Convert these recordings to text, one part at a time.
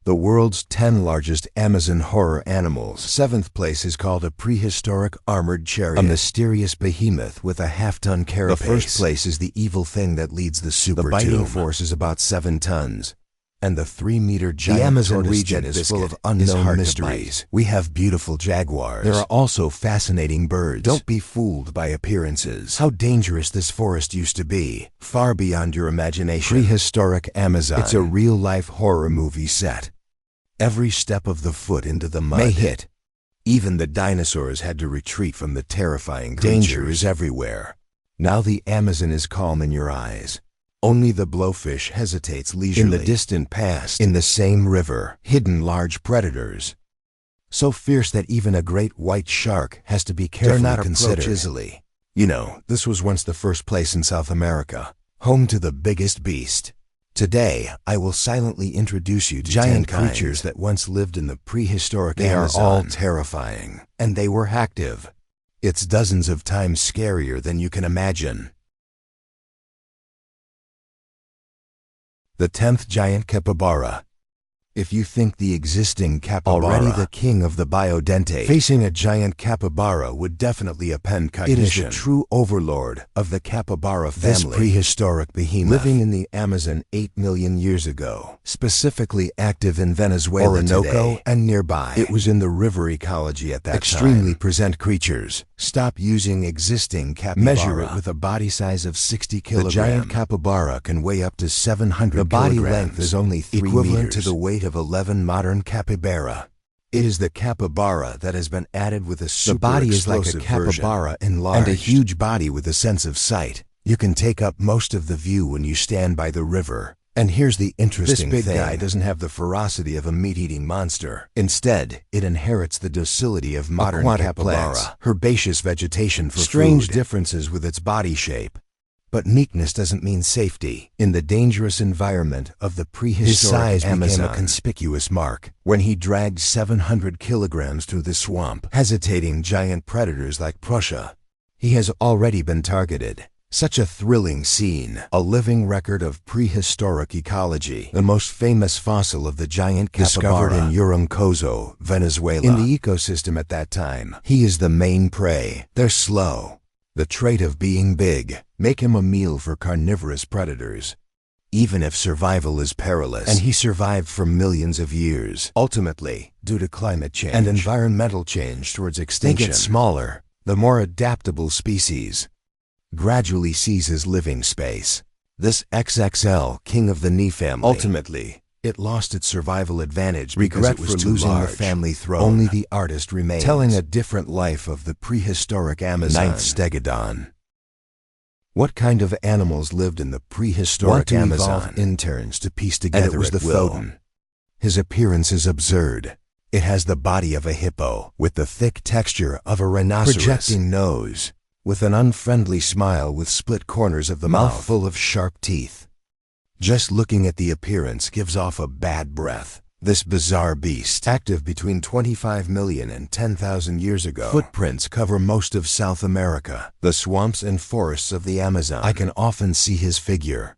The world's 10 largest Amazon horror animals. 7th place is called a prehistoric armored chariot, a mysterious behemoth with a half-ton carapace. The first place is the evil thing that leads the super tomb. The biting force is about 7 tons. And the 3-meter giant. The Amazon region is full of unknown mysteries. We have beautiful jaguars. There are also fascinating birds. Don't be fooled by appearances. How dangerous this forest used to be, far beyond your imagination. Prehistoric Amazon. It's a real-life horror movie set. Every step of the foot into the mud may hit. Even the dinosaurs had to retreat from the terrifying creatures. Danger is everywhere. Now the Amazon is calm in your eyes. Only the blowfish hesitates leisurely. In the distant past, in the same river, hidden large predators. So fierce that even a great white shark has to be carefully considered. Easily. You know, this was once the first place in South America, home to the biggest beast. Today, I will silently introduce you to giant creatures that once lived in the prehistoric Amazon. They are all terrifying, and they were active. It's dozens of times scarier than you can imagine. The 10th giant capybara. If you think the existing capybara already the king of the biodentate, facing a giant capybara would definitely append cognition. It is the true overlord of the capybara family. This prehistoric behemoth, living in the Amazon 8 million years ago, specifically active in Venezuela, Orinoco, and nearby. It was in the river ecology at that time. Extremely present creatures. Stop using existing capybara. Measure it with a body size of 60 kilograms. The giant capybara can weigh up to 700 kilograms. The body length is only 3 equivalent meters. To the weight of 11 modern capybara. It is the capybara that has been added with a super explosive version. The body is like a capybara enlarged, and a huge body with a sense of sight. You can take up most of the view when you stand by the river. And here's the interesting thing. This big guy doesn't have the ferocity of a meat-eating monster. Instead, it inherits the docility of modern capybara. Herbaceous vegetation for strange differences with its body shape. But meekness doesn't mean safety. In the dangerous environment of the prehistoric Amazon, his size became a conspicuous mark when he dragged 700 kilograms through the swamp, hesitating giant predators like Prussia. He has already been targeted. Such a thrilling scene, a living record of prehistoric ecology. The most famous fossil of the giant capybara, discovered in Uroncozo, Venezuela. In the ecosystem at that time, he is the main prey. They're slow. The trait of being big make him a meal for carnivorous predators, even if survival is perilous. And he survived for millions of years. Ultimately, due to climate change and environmental change towards extinction, they get smaller. The more adaptable species gradually seizes living space. This XXL king of the knee family, ultimately, it lost its survival advantage because it was for losing the family throne. Only the artist remains, telling a different life of the prehistoric Amazon. 9th stegodon. What kind of animals lived in the prehistoric Amazon? Interns to piece together and it was the Thoden. His appearance is absurd. It has the body of a hippo, with the thick texture of a rhinoceros, projecting nose, with an unfriendly smile with split corners of the mouth full of sharp teeth. Just looking at the appearance gives off a bad breath. This bizarre beast, active between 25 million and 10,000 years ago, footprints cover most of South America, the swamps and forests of the Amazon. I can often see his figure.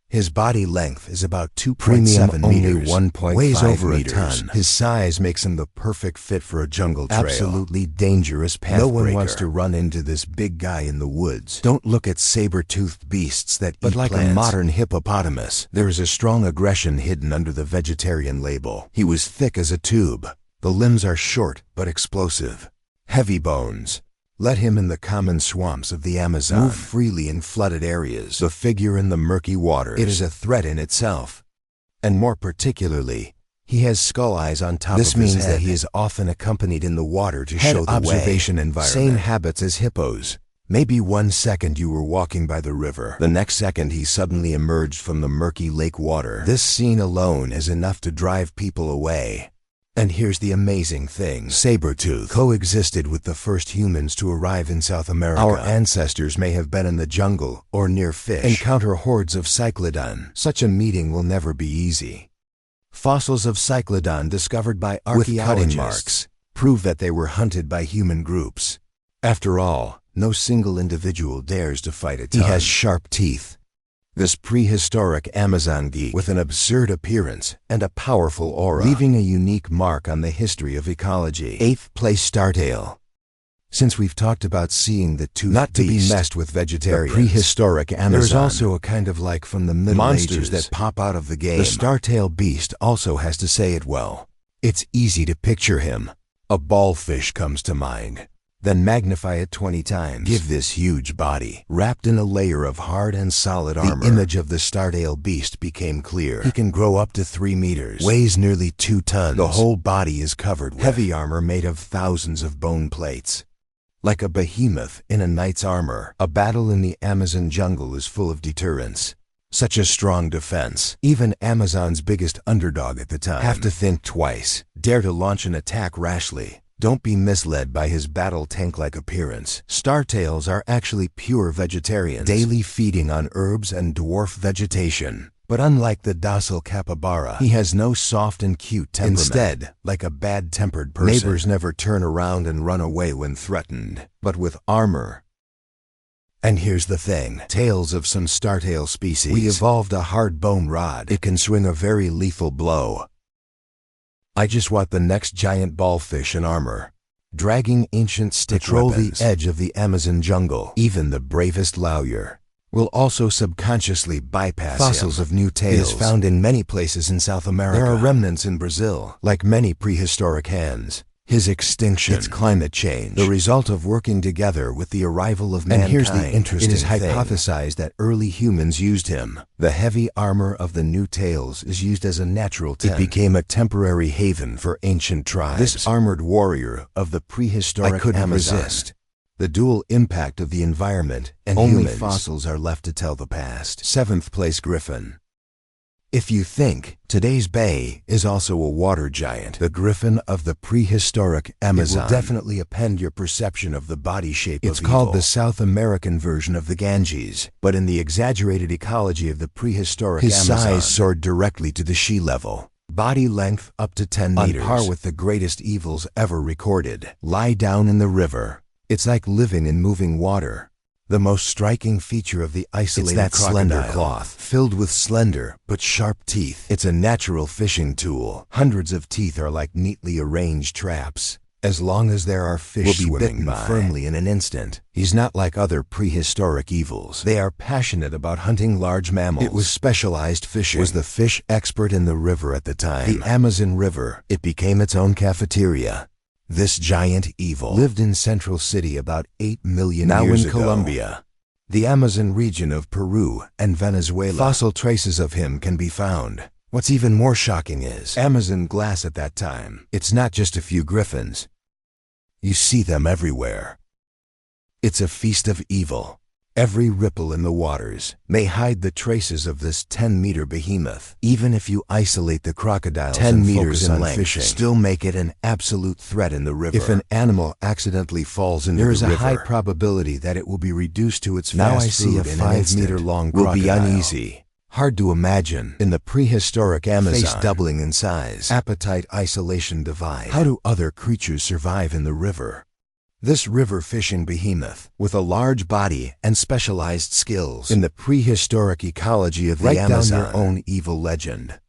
His body length is about 2.7 meters, 1.5 weighs over meters. A ton. His size makes him the perfect fit for a jungle trail. Absolutely dangerous pathbreaker. No one wants to run into this big guy in the woods. Don't look at saber-toothed beasts that eat like plants. A modern hippopotamus, there is a strong aggression hidden under the vegetarian label. He was thick as a tube. The limbs are short but explosive. Heavy bones. Let him in the common swamps of the Amazon. Move freely in flooded areas. The figure in the murky waters. It is a threat in itself. And more particularly, he has skull eyes on top of his head. This means that he is often accompanied in the water to show the observation environment. Same habits as hippos. Maybe 1 second you were walking by the river. The next second he suddenly emerged from the murky lake water. This scene alone is enough to drive people away. And here's the amazing thing. Saber-tooth coexisted with the first humans to arrive in South America. Our ancestors may have been in the jungle or near fish. Encounter hordes of cyclodon. Such a meeting will never be easy. Fossils of cyclodon discovered by archaeologists with cutting marks prove that they were hunted by human groups. After all, no single individual dares to fight a ton. He has sharp teeth, This prehistoric Amazon geek with an absurd appearance and a powerful aura, leaving a unique mark on the history of ecology. 8th place, Startail. Since we've talked about seeing the toothed not to beast, be messed with vegetarians, the prehistoric Amazon, there's also a kind of like from the Middle monsters Ages that pop out of the game. The Startail beast also has to say it well. It's easy to picture him. A ballfish comes to mind. Then magnify it 20 times. Give this huge body, wrapped in a layer of hard and solid armor. The image of the Startail beast became clear. He can grow up to 3 meters, weighs nearly 2 tons. The whole body is covered with heavy armor made of thousands of bone plates. Like a behemoth in a knight's armor, a battle in the Amazon jungle is full of deterrence. Such a strong defense. Even Amazon's biggest underdog at the time have to think twice, dare to launch an attack rashly. Don't be misled by his battle tank-like appearance. Startails are actually pure vegetarians, daily feeding on herbs and dwarf vegetation. But unlike the docile capybara, he has no soft and cute temperament. Instead, like a bad-tempered person, neighbors never turn around and run away when threatened, but with armor. And here's the thing, tales of some Startail species. We evolved a hard bone rod. It can swing a very lethal blow. I just want the next giant ballfish in armor, dragging ancient stick patrol weapons. The edge of the Amazon jungle. Even the bravest lawyer will also subconsciously bypass fossils of new tails. It is found in many places in South America. There are remnants in Brazil. Like many prehistoric hands, his extinction, it's climate change, the result of working together with the arrival of mankind. And here's the interesting thing. It is hypothesized that early humans used him. The heavy armor of the new tails is used as a natural tent. It became a temporary haven for ancient tribes. This armored warrior of the prehistoric Amazon resist the dual impact of the environment and only humans. Fossils are left to tell the past. 7th place, Griffin. If you think today's bay is also a water giant, the griffin of the prehistoric Amazon, it will definitely upend your perception of the body shape of evil. It's called the South American version of the Ganges, but in the exaggerated ecology of the prehistoric Amazon, his size soared directly to the sea level. Body length up to 10 meters. On par with the greatest evils ever recorded. Lie down in the river. It's like living in moving water. The most striking feature of the isolated crocodile, slender cloth, filled with slender but sharp teeth. It's a natural fishing tool. Hundreds of teeth are like neatly arranged traps. As long as there are fish will be bitten firmly in an instant. He's not like other prehistoric evils. They are passionate about hunting large mammals. It was specialized fishing. Was the fish expert in the river at the time. The Amazon River. It became its own cafeteria. This giant evil lived in Central City about 8 million years ago. Now in Colombia, the Amazon region of Peru and Venezuela, fossil traces of him can be found. What's even more shocking is Amazon glass at that time. It's not just a few griffins. You see them everywhere. It's a feast of evil. Every ripple in the waters may hide the traces of this 10-meter behemoth. Even if you isolate the crocodiles 10 meters in length, fishing, still make it an absolute threat in the river. If an animal accidentally falls into the river, there is a high probability that it will be reduced to its fast food. Now I see a 5-meter-long crocodile. Will be uneasy. Hard to imagine. In the prehistoric Amazon, face doubling in size, appetite isolation divide. How do other creatures survive in the river? This river fishing behemoth, with a large body and specialized skills in the prehistoric ecology of the Amazon. Write down your own evil legend.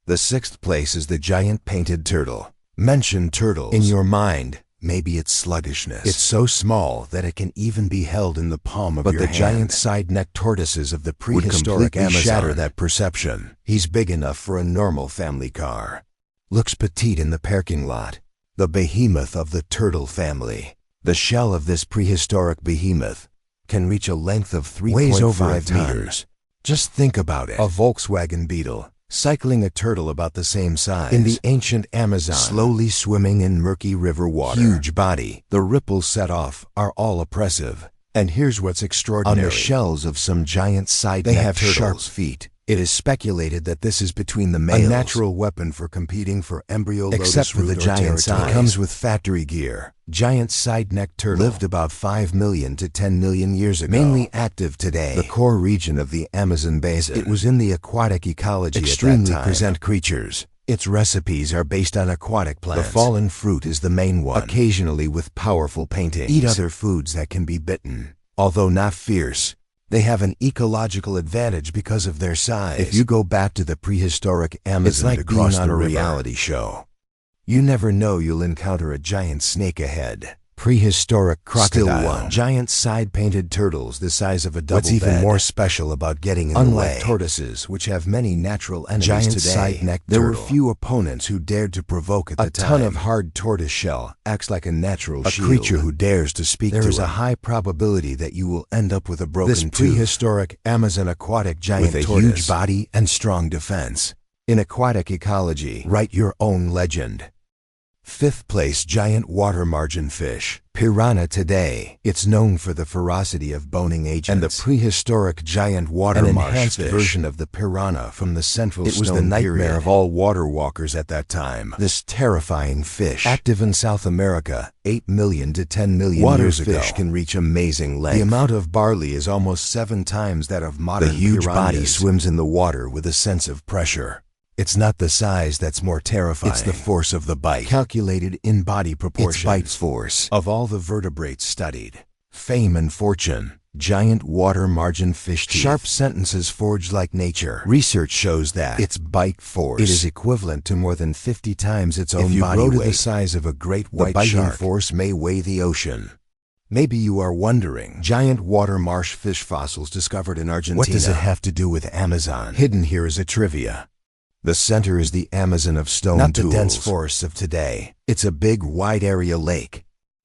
The 6th place is the giant painted turtle. Mention turtles in your mind. Maybe it's sluggishness. It's so small that it can even be held in the palm of your hand. But the giant side-necked tortoises of the prehistoric Amazon shatter that perception. He's big enough for a normal family car. Looks petite in the parking lot. The behemoth of the turtle family. The shell of this prehistoric behemoth can reach a length of 3.5 meters. Just think about it. A Volkswagen Beetle, cycling a turtle about the same size. In the ancient Amazon, slowly swimming in murky river water. Huge body. The ripples set off are all oppressive. And here's what's extraordinary. On the shells of some giant side-necked turtles, they have sharp feet. It is speculated that this is between the males, a natural weapon for competing for embryo lotus except for the giant size. It comes with factory gear. Giant side-necked turtle lived about 5 million to 10 million years ago. Mainly active today. The core region of the Amazon basin. It was in the aquatic ecology extremely at that time. Present creatures. Its recipes are based on aquatic plants. The fallen fruit is the main one, occasionally with powerful paintings. Eat other foods that can be bitten. Although not fierce, They have an ecological advantage because of their size. If you go back to the prehistoric Amazon, it's like being on a reality show. You never know you'll encounter a giant snake ahead. Prehistoric crocodile. Still one. Giant side-painted turtles the size of a double bed. What's even more special about getting in the way? Unlike tortoises, which have many natural enemies today, giant side-necked turtle. There were few opponents who dared to provoke at the time. A ton of hard tortoise shell acts like a natural shield. A creature who dares to speak to him. There is a high probability that you will end up with a broken tooth. This prehistoric Amazon aquatic giant tortoise, with a huge body and strong defense. In aquatic ecology, write your own legend. 5th place, giant water margin fish, piranha today. It's known for the ferocity of boning agents. And the prehistoric giant water marsh fish, an enhanced version of the piranha from the Central Stone period. It was the nightmare of all water walkers at that time. This terrifying fish, active in South America 8 million to 10 million years ago. Water fish can reach amazing length. The amount of barley is almost 7 times that of modern piranhas. The huge body swims in the water with a sense of pressure. It's not the size that's more terrifying. It's the force of the bite, calculated in body proportions. Its bite force. Of all the vertebrates studied, fame and fortune, giant water margin fish teeth, sharp sentences forged like nature. Research shows that its bite force, it is equivalent to more than 50 times its own body weight. If you grow to the size of a great white shark, the biting force may weigh the ocean. Maybe you are wondering, giant water marsh fish fossils discovered in Argentina. What does it have to do with Amazon? Hidden here is a trivia. The center is the Amazon of stone tools. Not the dense forests of today. It's a big, wide area lake.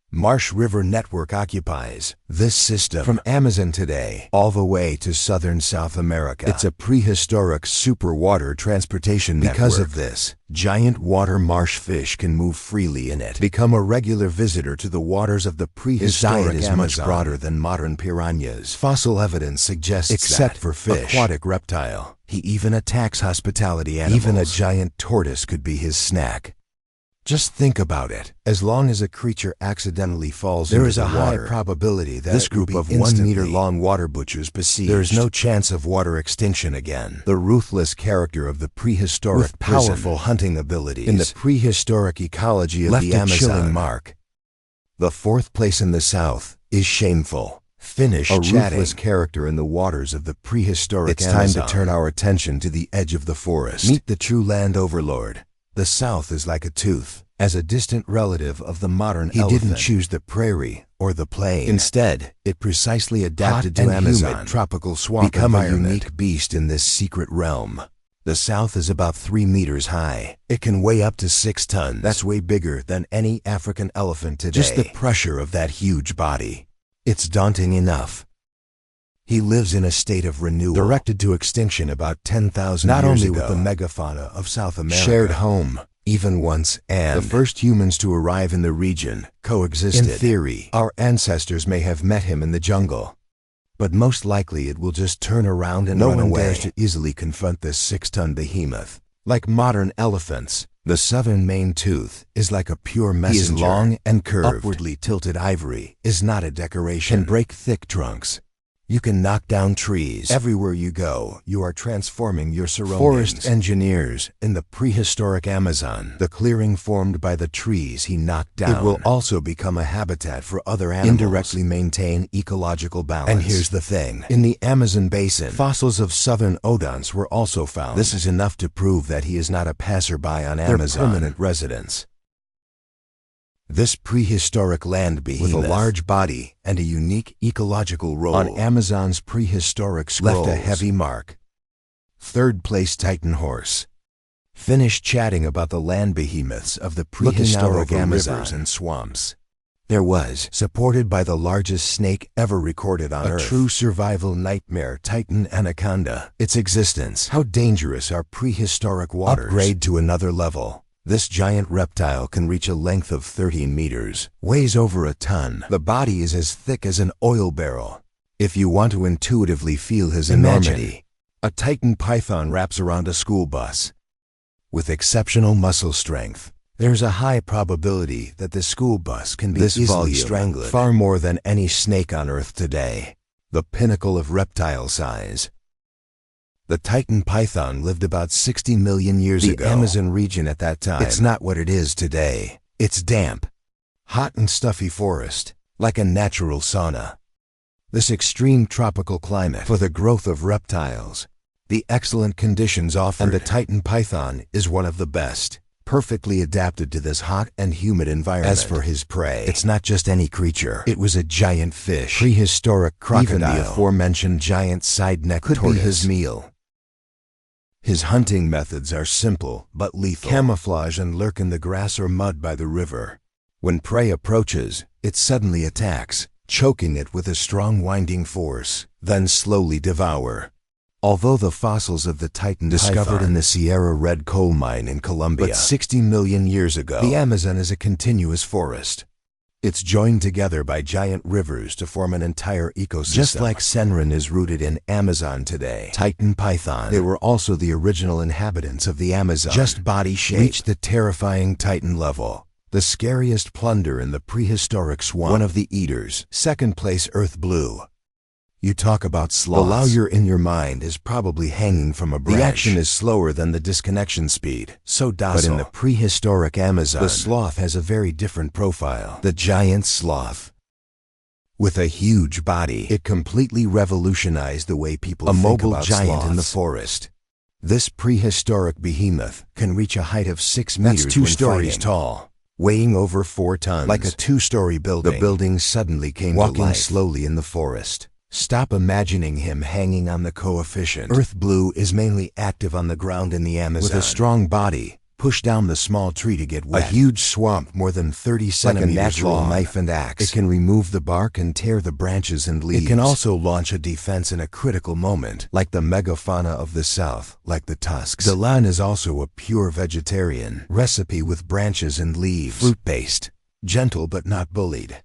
Marsh River Network occupies this system from Amazon today all the way to southern South America. It's a prehistoric superwater transportation network. Because of this, giant water marsh fish can move freely in it. Become a regular visitor to the waters of the prehistoric Amazon. His diet is much broader than modern piranhas. Fossil evidence suggests except for fish, aquatic reptile. He even attacks hospitality animals. Even a giant tortoise could be his snack. Just think about it. As long as a creature accidentally falls into the water, there is a high probability that this group of 1 meter long water butchers besieged. There is no chance of water extinction again. The ruthless character of the prehistoric with powerful hunting abilities in the prehistoric ecology of the Amazon. Chilling mark. The 4th place in the south is shameful. Finish a ruthless character in the waters of the prehistoric Amazon. It's time to turn our attention to the edge of the forest. Meet the true land overlord. The South is like a tooth. As a distant relative of the modern elephant, he didn't choose the prairie or the plain. Instead, it precisely adapted to Amazon humid, tropical swamp become environment. A unique beast in this secret realm. The South is about 3 meters high. It can weigh up to 6 tons. That's way bigger than any African elephant today. Just the pressure of that huge body. It's daunting enough. He lives in a state of renewal, directed to extinction about 10,000 years ago. Not only with the megafauna of South America, shared home, even once, and the first humans to arrive in the region coexisted. In theory, our ancestors may have met him in the jungle, but most likely it will just turn around and run away. No one dares to easily confront this 6-ton behemoth. Like modern elephants, the southern main tooth is like a pure messenger. He is long and curved. Upwardly tilted ivory is not a decoration. Can break thick trunks. You can knock down trees. Everywhere you go, you are transforming your surroundings. Forest engineers in the prehistoric Amazon. The clearing formed by the trees he knocked down. It will also become a habitat for other animals. Indirectly maintain ecological balance. And here's the thing. In the Amazon basin, fossils of southern odonts were also found. This is enough to prove that he is not a passerby on Amazon. They're permanent residents. This prehistoric land behemoth, with a large body and a unique ecological role on Amazon's prehistoric scrolls, left a heavy mark. 3rd place, Titan horse. Finish chatting about the land behemoths of the prehistoric Amazon. Rivers and swamps. There was, supported by the largest snake ever recorded on Earth, a true survival nightmare, Titan anaconda. Its existence. How dangerous are prehistoric waters? Upgrade to another level. This giant reptile can reach a length of 13 meters, weighs over a ton. The body is as thick as an oil barrel. If you want to intuitively feel his enormity, a Titan python wraps around a school bus. With exceptional muscle strength, there's a high probability that the school bus can be easily strangled, far more than any snake on Earth today. The pinnacle of reptile size. The Titan python lived about 60 million years ago. The Amazon region at that time. It's not what it is today. It's damp, hot and stuffy forest, like a natural sauna. This extreme tropical climate for the growth of reptiles, the excellent conditions offered, and the Titan python is one of the best, perfectly adapted to this hot and humid environment. As for his prey, it's not just any creature. It was a giant fish, prehistoric crocodile. Even the aforementioned giant side-neck tortoise could be his meal. His hunting methods are simple but lethal. Camouflage and lurk in the grass or mud by the river. When prey approaches, it suddenly attacks, choking it with a strong winding force, then slowly devour. Although the fossils of the Titan discovered in the Sierra Red coal mine in Colombia, but 60 million years ago, the Amazon is a continuous forest. It's joined together by giant rivers to form an entire ecosystem. Just like Senrin is rooted in Amazon today, Titan python, they were also the original inhabitants of the Amazon. Just body shape reached the terrifying Titan level. The scariest plunder in the prehistoric swamp. One of the eaters. Second place, Earth Blue. You talk about sloths. The lawyer in your mind is probably hanging from a branch. The action is slower than the disconnection speed, so docile. But in the prehistoric Amazon, the sloth has a very different profile. The giant sloth. With a huge body, it completely revolutionized the way people think about sloths. A mobile giant in the forest. This prehistoric behemoth can reach a height of 6 meters. That's 2 stories tall, weighing over 4 tons. Like a 2-story building. The building suddenly came to life. Walking slowly in the forest. Stop imagining him hanging on the coefficient. Earth Blue is mainly active on the ground in the Amazon. With a strong body, push down the small tree to get wet. A huge swamp more than 30 centimeters like a natural long. Knife and axe. It can remove the bark and tear the branches and leaves. It can also launch a defense in a critical moment, like the megafauna of the south, like the tusks. Delan is also a pure vegetarian. Recipe with branches and leaves. Fruit-based. Gentle but not bullied.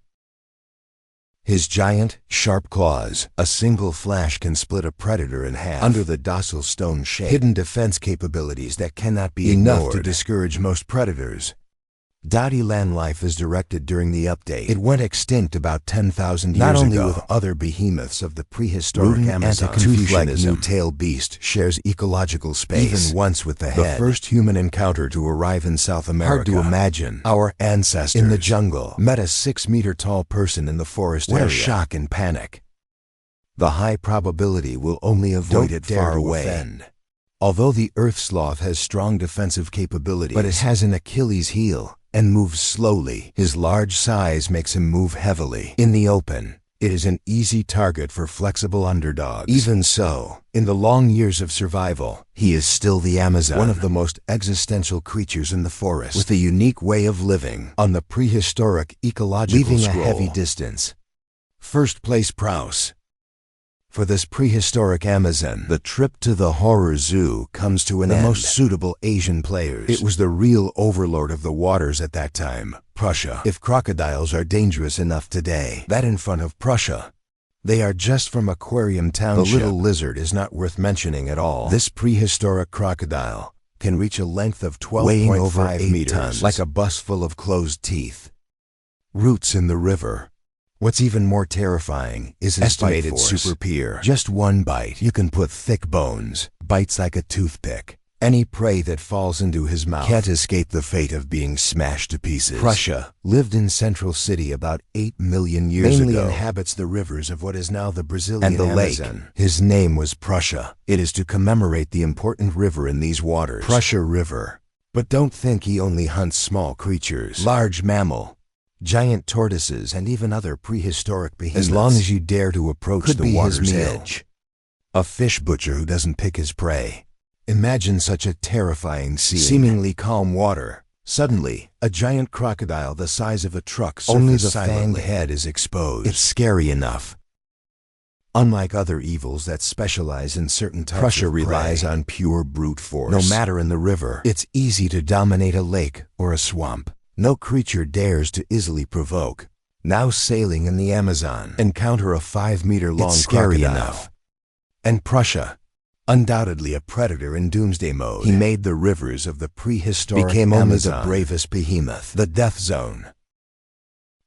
His giant, sharp claws, a single flash can split a predator in half. Under the docile stone shape, hidden defense capabilities that cannot be ignored. Enough to discourage most predators. Dottie land life is directed during the update. It went extinct about 10,000 years ago. Not only with other behemoths of the prehistoric Amazon, tooth-like new-tailed beast shares ecological space. Even once with the head. The first human encounter to arrive in South America. Hard to imagine. Our ancestors in the jungle met a 6-meter-tall person in the forest area. What a shock and panic. The high probability will only avoid it far away. Although the earth sloth has strong defensive capabilities, but it has an Achilles heel and moves slowly. His large size makes him move heavily. In the open, it is an easy target for flexible underdogs. Even so, in the long years of survival, he is still the Amazon, one of the most existential creatures in the forest, with a unique way of living on the prehistoric ecological scroll. Leaving a heavy distance. First place, Prouse. For this prehistoric Amazon, the trip to the horror zoo comes to an end. The most suitable Asian players. It was the real overlord of the waters at that time, Prussia. If crocodiles are dangerous enough today, that in front of Prussia. They are just from Aquarium Township. The little lizard is not worth mentioning at all. This prehistoric crocodile can reach a length of 12.5 meters, like a bus full of closed teeth. Roots in the river. What's even more terrifying is his estimated super pier. Just one bite, you can put thick bones, bites like a toothpick. Any prey that falls into his mouth can't escape the fate of being smashed to pieces. Prussia lived in Central City about 8 million years ago. Mainly inhabits the rivers of what is now the Brazilian and the Amazon. Lake. His name was Prussia. It is to commemorate the important river in these waters, Prussia River. But don't think he only hunts small creatures. Large mammal, giant tortoises, and even other prehistoric behemoths. As long as you dare to approach the water's edge. A fish butcher who doesn't pick his prey. Imagine such a terrifying scene. Seemingly calm water. Suddenly, a giant crocodile the size of a truck surfaces. Only the fanged head is exposed. It's scary enough. Unlike other evils that specialize in certain types of prey, Prussia relies on pure brute force. No matter in the river, it's easy to dominate a lake or a swamp. No creature dares to easily provoke. Now sailing in the Amazon, encounter a 5-meter-long crocodile. Enough. And Prussia, undoubtedly a predator in doomsday mode. He made the rivers of the prehistoric became Amazon only the bravest behemoth, the death zone.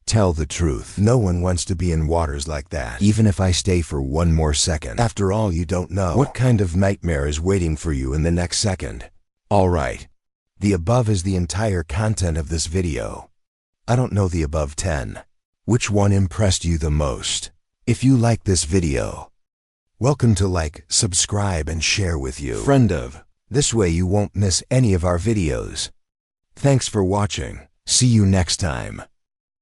Tell the truth, no one wants to be in waters like that, even if I stay for 1 more second. After all, you don't know what kind of nightmare is waiting for you in the next second. All right. The above is the entire content of this video. I don't know the above 10. Which one impressed you the most? If you like this video, welcome to like, subscribe, and share with you. Friend of. This way you won't miss any of our videos. Thanks for watching. See you next time.